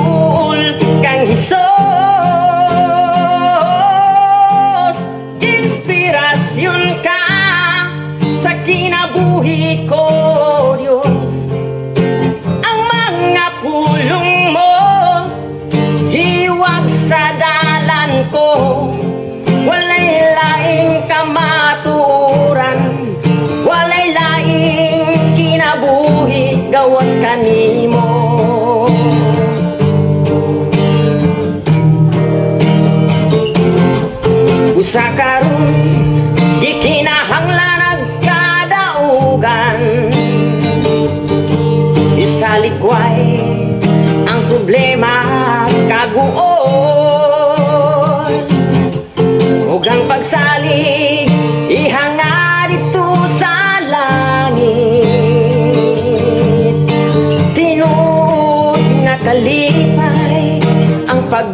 buol kang Hesus, inspirasyon ka sa kinabuhi ko, Diyos. Ang mga pulong mo hiwag sa dalan ko, walay laing kamaturan, walay laing kinabuhi gawas kanimo. Usa karon di kinahanglan nagkadaugan, isalikway ang problema kaguol, ug ang pagsalig ihanga dito sa langit. Tinuod nga kalipay ang pag